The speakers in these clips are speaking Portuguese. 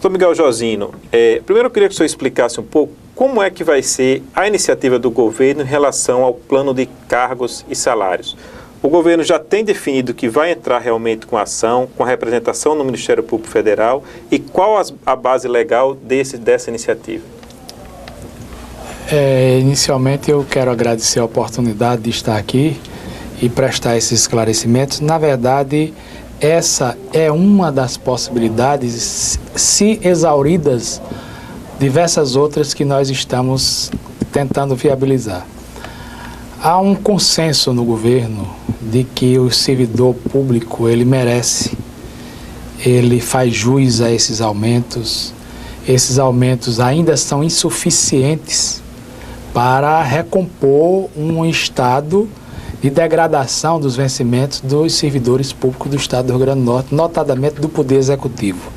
Doutor Miguel Josino, primeiro eu queria que o senhor explicasse um pouco como é que vai ser a iniciativa do governo em relação ao plano de cargos e salários. O governo já tem definido que vai entrar realmente com ação, com a representação no Ministério Público Federal, e qual a base legal dessa iniciativa? Inicialmente eu quero agradecer a oportunidade de estar aqui e prestar esses esclarecimentos. Na verdade, essa é uma das possibilidades, se exauridas diversas outras que nós estamos tentando viabilizar. Há um consenso no governo de que o servidor público, ele merece, ele faz jus a esses aumentos. Esses aumentos ainda são insuficientes para recompor um estado de degradação dos vencimentos dos servidores públicos do Estado do Rio Grande do Norte, notadamente do Poder Executivo.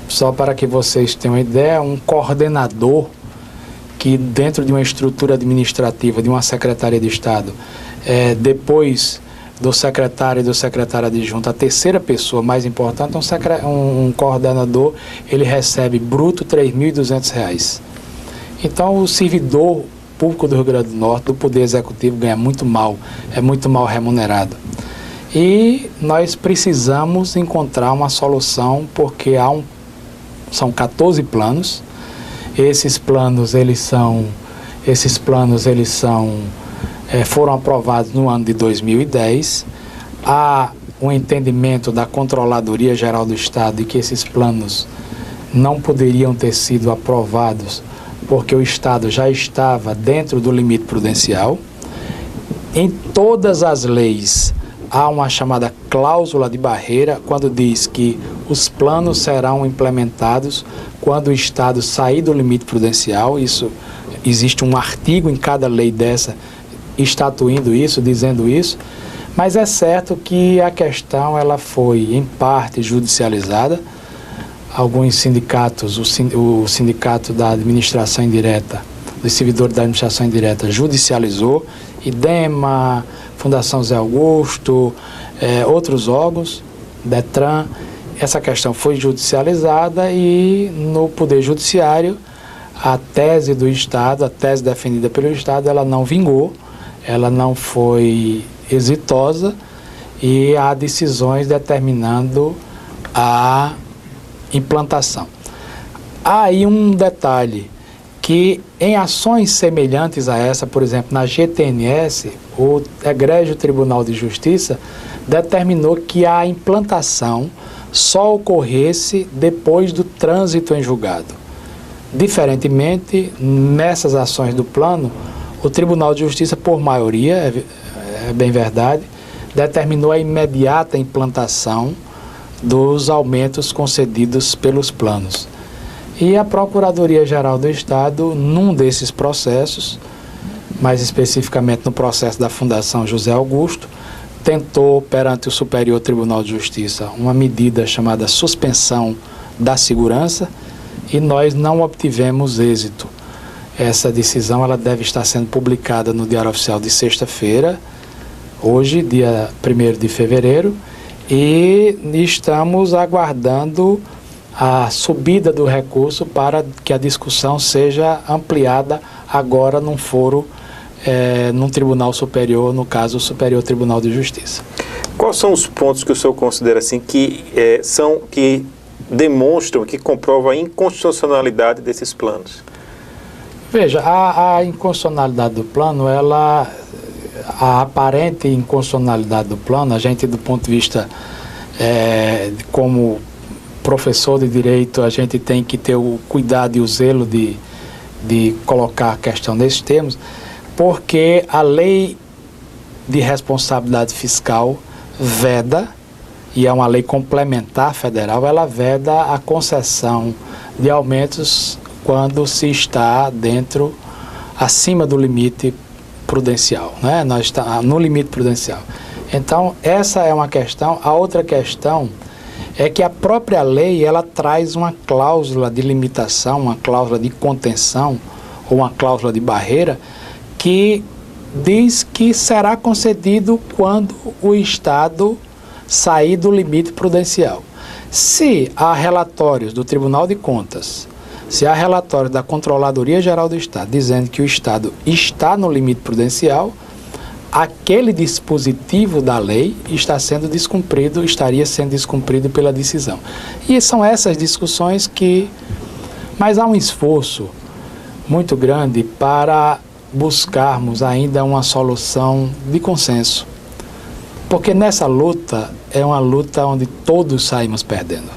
Só para que vocês tenham uma ideia, um coordenador que dentro de uma estrutura administrativa de uma Secretaria de Estado, depois do secretário e do secretário adjunto, a terceira pessoa mais importante, um coordenador, ele recebe bruto R$ 3.200. Então o servidor público do Rio Grande do Norte, do Poder Executivo, ganha muito mal, é muito mal remunerado. E nós precisamos encontrar uma solução, porque são 14 planos. Esses planos foram aprovados no ano de 2010. Há um entendimento da Controladoria Geral do Estado de que esses planos não poderiam ter sido aprovados porque o Estado já estava dentro do limite prudencial. Em todas as leis há uma chamada cláusula de barreira, quando diz que os planos serão implementados quando o Estado sair do limite prudencial. Isso, existe um artigo em cada lei dessa estatuindo isso, dizendo isso, mas é certo que a questão ela foi em parte judicializada. Alguns sindicatos, o sindicato da administração indireta, dos servidores da administração indireta, judicializou, IDEMA, Fundação Zé Augusto, outros órgãos, DETRAN. Essa questão foi judicializada e no Poder Judiciário a tese do Estado, a tese defendida pelo Estado, ela não vingou, ela não foi exitosa e há decisões determinando a implantação. Há aí um detalhe, que em ações semelhantes a essa, por exemplo, na GTNS, o Egrégio Tribunal de Justiça determinou que a implantação só ocorresse depois do trânsito em julgado. Diferentemente, nessas ações do plano, o Tribunal de Justiça, por maioria, é bem verdade, determinou a imediata implantação dos aumentos concedidos pelos planos. E a Procuradoria-Geral do Estado, num desses processos, mais especificamente no processo da Fundação José Augusto, tentou, perante o Superior Tribunal de Justiça, uma medida chamada suspensão da segurança, e nós não obtivemos êxito. Essa decisão ela deve estar sendo publicada no Diário Oficial de sexta-feira, hoje, dia 1º de fevereiro, e estamos aguardando a subida do recurso para que a discussão seja ampliada agora num foro, num tribunal superior, no caso o Superior Tribunal de Justiça. Quais são os pontos que o senhor considera assim que demonstram, que comprovam a inconstitucionalidade desses planos? Veja, a inconstitucionalidade do plano, a aparente inconstitucionalidade do plano, a gente do ponto de vista como professor de direito, a gente tem que ter o cuidado e o zelo de colocar a questão nesses termos, porque a lei de responsabilidade fiscal veda, e é uma lei complementar federal, ela veda a concessão de aumentos quando se está acima do limite prudencial, né? Nós estamos no limite prudencial. Então, essa é uma questão. A outra questão é que a própria lei, ela traz uma cláusula de limitação, uma cláusula de contenção, ou uma cláusula de barreira, que diz que será concedido quando o Estado sair do limite prudencial. Se há relatórios do Tribunal de Contas, se há relatórios da Controladoria Geral do Estado dizendo que o Estado está no limite prudencial, aquele dispositivo da lei está sendo descumprido, estaria sendo descumprido pela decisão. E são essas discussões que... Mas há um esforço muito grande para buscarmos ainda uma solução de consenso. Porque nessa luta, é uma luta onde todos saímos perdendo.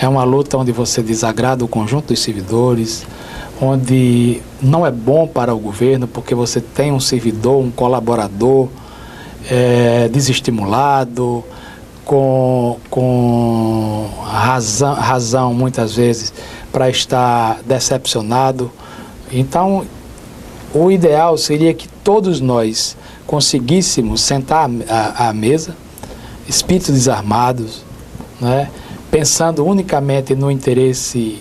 É uma luta onde você desagrada o conjunto dos servidores, onde não é bom para o governo, porque você tem um servidor, um colaborador desestimulado, com razão muitas vezes para estar decepcionado. Então, o ideal seria que todos nós conseguíssemos sentar à mesa, espíritos desarmados, né, pensando unicamente no interesse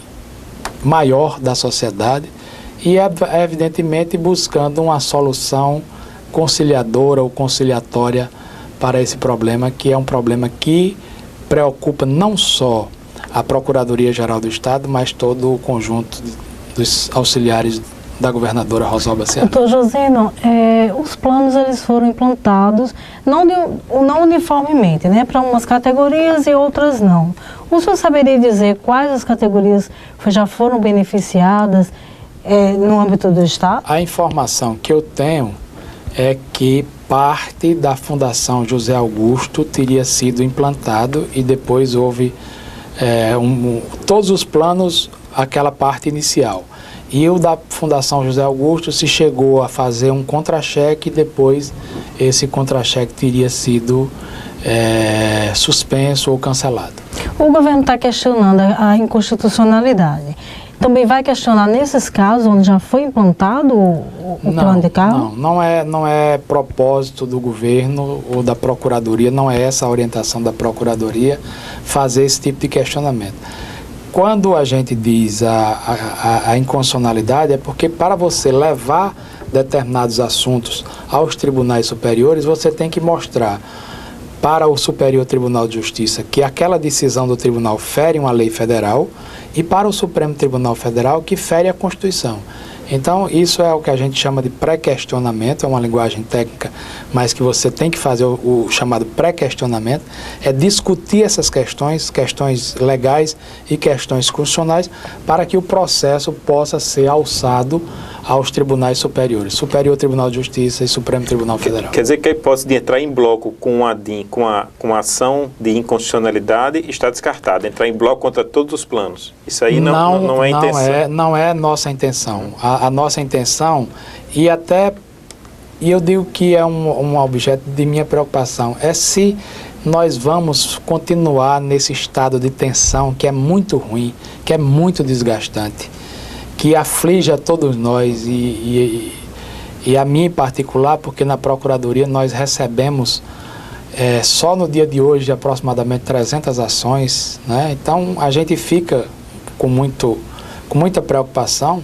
maior da sociedade e, evidentemente, buscando uma solução conciliadora ou conciliatória para esse problema, que é um problema que preocupa não só a Procuradoria-Geral do Estado, mas todo o conjunto dos auxiliares da governadora Rosalba Ceará. Doutor Josino, os planos eles foram implantados não uniformemente, né, para umas categorias e outras não. O senhor saberia dizer quais as categorias já foram beneficiadas no âmbito do Estado? A informação que eu tenho é que parte da Fundação José Augusto teria sido implantado e depois houve todos os planos, aquela parte inicial. E o da Fundação José Augusto se chegou a fazer um contra-cheque e depois esse contra-cheque teria sido suspenso ou cancelado. O governo está questionando a inconstitucionalidade. Também vai questionar nesses casos onde já foi implantado o plano de cargo? Não é propósito do governo ou da Procuradoria, não é essa a orientação da Procuradoria fazer esse tipo de questionamento. Quando a gente diz a inconstitucionalidade, é porque para você levar determinados assuntos aos tribunais superiores, você tem que mostrar para o Superior Tribunal de Justiça que aquela decisão do tribunal fere uma lei federal e para o Supremo Tribunal Federal que fere a Constituição. Então, isso é o que a gente chama de pré-questionamento, é uma linguagem técnica, mas que você tem que fazer o chamado pré-questionamento, é discutir essas questões legais e questões constitucionais, para que o processo possa ser alçado aos tribunais superiores, Superior Tribunal de Justiça e Supremo Tribunal Federal. Quer dizer que a hipótese de entrar em bloco com a ação de inconstitucionalidade está descartada, entrar em bloco contra todos os planos. Isso aí não é a intenção. Não é nossa intenção. A nossa intenção, e eu digo que é um objeto de minha preocupação, é se nós vamos continuar nesse estado de tensão que é muito ruim, que é muito desgastante, que aflige a todos nós e a mim em particular, porque na Procuradoria nós recebemos só no dia de hoje aproximadamente 300 ações, né? Então a gente fica com muita preocupação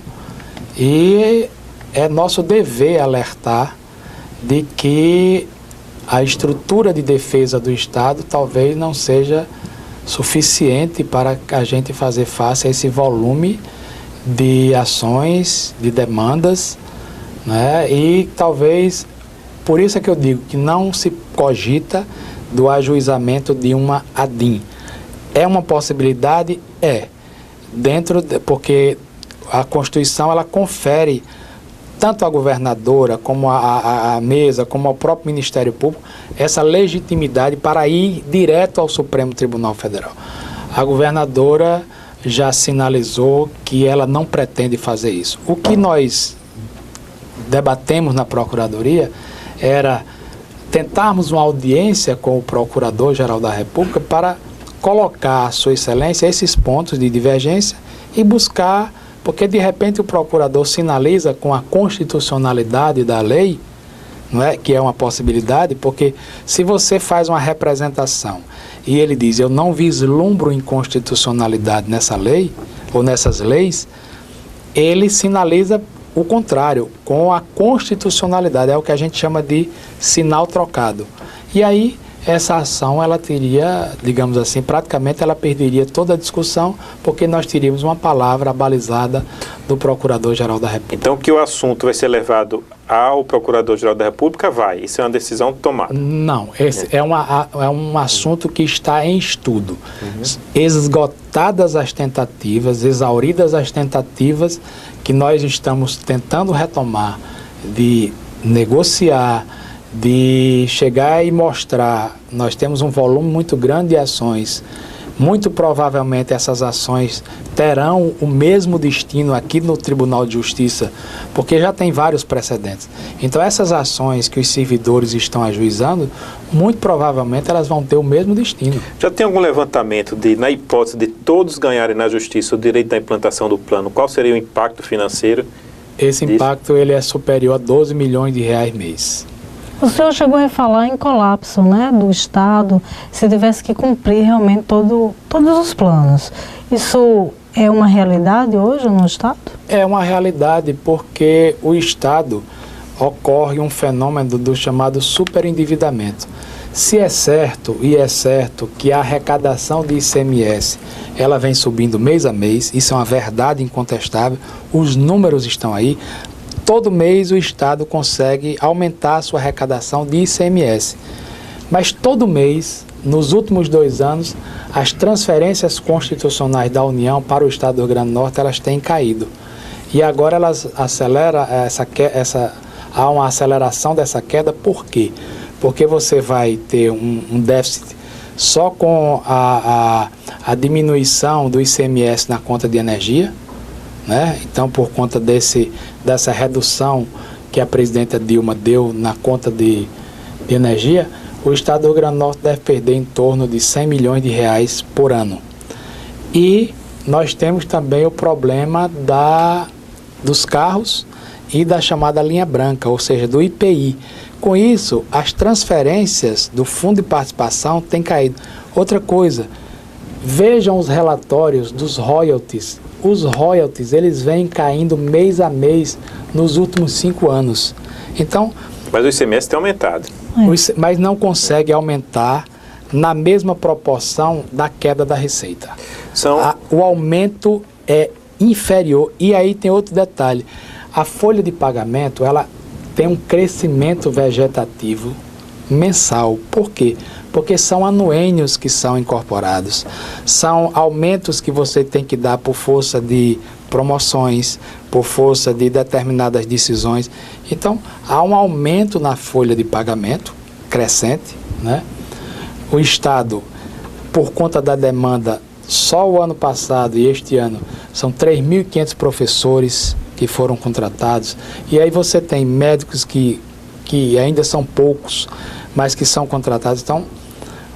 e é nosso dever alertar de que a estrutura de defesa do Estado talvez não seja suficiente para a gente fazer face a esse volume de ações, de demandas, né? E talvez, por isso é que eu digo que não se cogita do ajuizamento de uma ADIM. É uma possibilidade? Porque a Constituição ela confere tanto à governadora como à mesa, como ao próprio Ministério Público, essa legitimidade para ir direto ao Supremo Tribunal Federal. A governadora já sinalizou que ela não pretende fazer isso. O que nós debatemos na Procuradoria era tentarmos uma audiência com o Procurador-Geral da República para colocar à Sua Excelência esses pontos de divergência e buscar, porque de repente o procurador sinaliza com a constitucionalidade da lei, não é? Que é uma possibilidade, porque se você faz uma representação e ele diz, eu não vislumbro inconstitucionalidade nessa lei, ou nessas leis, ele sinaliza o contrário, com a constitucionalidade, é o que a gente chama de sinal trocado. E aí essa ação ela teria, digamos assim, praticamente ela perderia toda a discussão, porque nós teríamos uma palavra abalizada do Procurador-Geral da República. Então, que o assunto vai ser levado ao Procurador-Geral da República, vai. Isso é uma decisão tomada. Não, esse é um assunto que está em estudo. Esgotadas as tentativas, exauridas as tentativas que nós estamos tentando retomar de negociar, de chegar e mostrar, nós temos um volume muito grande de ações, muito provavelmente essas ações terão o mesmo destino aqui no Tribunal de Justiça, porque já tem vários precedentes. Então essas ações que os servidores estão ajuizando, muito provavelmente elas vão ter o mesmo destino. Já tem algum levantamento de, na hipótese de todos ganharem na Justiça o direito da implantação do plano, qual seria o impacto financeiro? Esse impacto ele é superior a 12 milhões de reais mês. O senhor chegou a falar em colapso, né, do Estado, se tivesse que cumprir realmente todos os planos. Isso é uma realidade hoje no Estado? É uma realidade porque o Estado ocorre um fenômeno do chamado superendividamento. Se é certo, e é certo, que a arrecadação de ICMS ela vem subindo mês a mês, isso é uma verdade incontestável, os números estão aí. Todo mês o Estado consegue aumentar a sua arrecadação de ICMS. Mas todo mês, nos últimos 2 anos, as transferências constitucionais da União para o Estado do Rio Grande do Norte, elas têm caído. E agora elas aceleram há uma aceleração dessa queda. Por quê? Porque você vai ter um déficit só com a diminuição do ICMS na conta de energia, né? Então, por conta dessa redução que a presidenta Dilma deu na conta de energia, o Estado do Rio Grande do Norte deve perder em torno de 100 milhões de reais por ano. E nós temos também o problema dos carros e da chamada linha branca, ou seja, do IPI. Com isso, as transferências do Fundo de Participação têm caído. Outra coisa, vejam os relatórios dos royalties. Os royalties, eles vêm caindo mês a mês nos últimos 5 anos. Então, mas o ICMS tem aumentado. Mas não consegue aumentar na mesma proporção da queda da receita. O aumento é inferior. E aí tem outro detalhe. A folha de pagamento, ela tem um crescimento vegetativo mensal. Por quê? Porque são anuênios que são incorporados. São aumentos que você tem que dar por força de promoções, por força de determinadas decisões. Então, há um aumento na folha de pagamento crescente, né? O Estado, por conta da demanda, só o ano passado e este ano, são 3.500 professores que foram contratados. E aí você tem médicos que ainda são poucos, mas que são contratados. Então,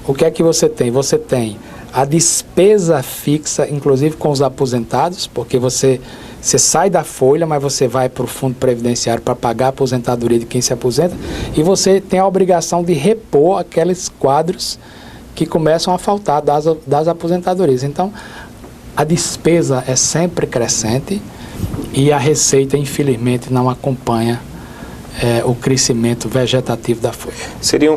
o que é que você tem? Você tem a despesa fixa, inclusive com os aposentados, porque você sai da folha, mas você vai para o fundo previdenciário para pagar a aposentadoria de quem se aposenta, e você tem a obrigação de repor aqueles quadros que começam a faltar das aposentadorias. Então, a despesa é sempre crescente e a receita, infelizmente, não acompanha o crescimento vegetativo da folha. Seria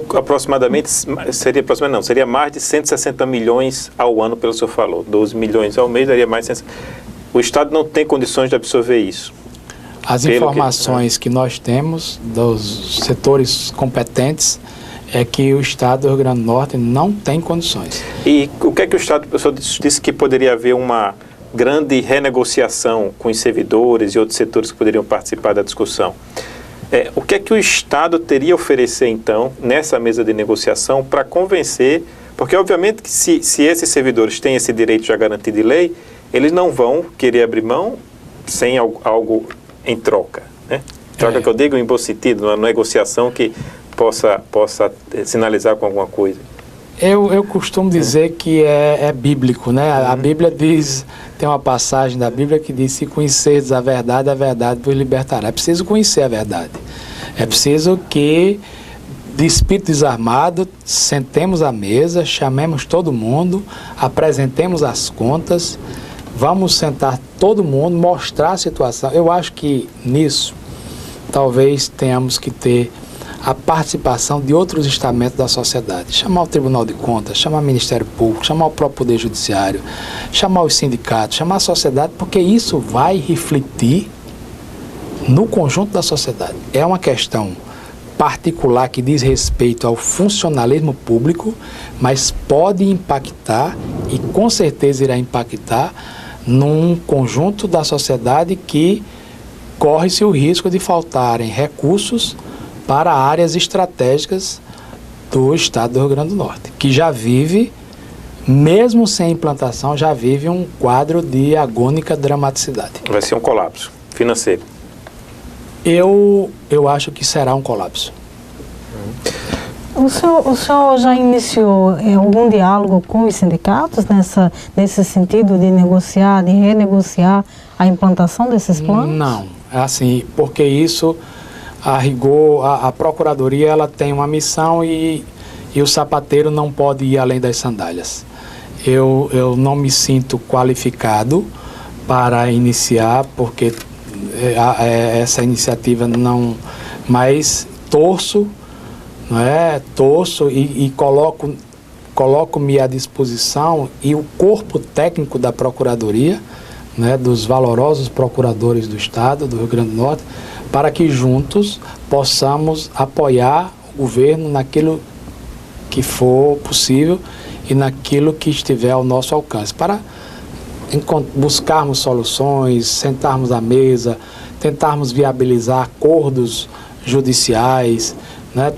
mais de 160 milhões ao ano, pelo que o senhor falou. 12 milhões ao mês daria mais de 160. O Estado não tem condições de absorver isso. As informações que nós temos dos setores competentes é que o Estado do Rio Grande do Norte não tem condições. E o que é que o Estado, o professor disse que poderia haver uma grande renegociação com os servidores e outros setores que poderiam participar da discussão. O que é que o Estado teria a oferecer, então, nessa mesa de negociação para convencer, porque obviamente que se esses servidores têm esse direito já garantido de lei, eles não vão querer abrir mão sem algo em troca, né? Troca que eu digo em bom sentido, uma negociação que possa sinalizar com alguma coisa. Eu costumo dizer que é bíblico, né? A Bíblia diz, tem uma passagem da Bíblia que diz: se conhecerdes a verdade vos libertará. É preciso conhecer a verdade. É preciso que, de espírito desarmado, sentemos à mesa, chamemos todo mundo, apresentemos as contas, vamos sentar todo mundo, mostrar a situação. Eu acho que nisso, talvez tenhamos que ter a participação de outros estamentos da sociedade. Chamar o Tribunal de Contas, chamar o Ministério Público, chamar o próprio Poder Judiciário, chamar os sindicatos, chamar a sociedade, porque isso vai refletir no conjunto da sociedade. É uma questão particular que diz respeito ao funcionalismo público, mas pode impactar, e com certeza irá impactar, num conjunto da sociedade que corre-se o risco de faltarem recursos para áreas estratégicas do estado do Rio Grande do Norte, que já vive, mesmo sem implantação, já vive um quadro de agônica dramaticidade. Vai ser um colapso financeiro. Eu acho que será um colapso. O senhor já iniciou algum diálogo com os sindicatos nesse sentido de negociar, de renegociar a implantação desses planos? Não, assim, porque isso, a rigor, a Procuradoria ela tem uma missão e o sapateiro não pode ir além das sandálias. Eu não me sinto qualificado para iniciar, porque essa iniciativa não, mas torço e coloco-me à disposição, e o corpo técnico da Procuradoria, dos valorosos procuradores do Estado do Rio Grande do Norte, para que juntos possamos apoiar o governo naquilo que for possível e naquilo que estiver ao nosso alcance, para buscarmos soluções, sentarmos à mesa, tentarmos viabilizar acordos judiciais,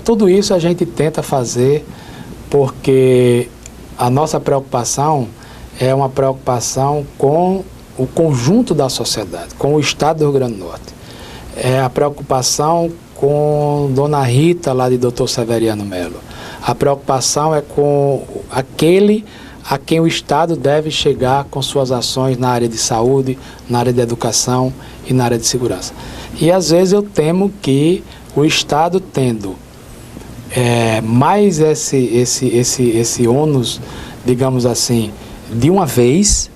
Tudo isso a gente tenta fazer porque a nossa preocupação é uma preocupação com o conjunto da sociedade, com o estado do Rio Grande do Norte. É a preocupação com Dona Rita, lá de Dr. Severiano Melo. A preocupação é com aquele a quem o Estado deve chegar com suas ações na área de saúde, na área de educação e na área de segurança. E às vezes eu temo que o Estado tendo mais esse ônus, digamos assim, de uma vez,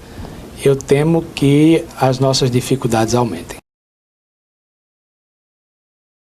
eu temo que as nossas dificuldades aumentem.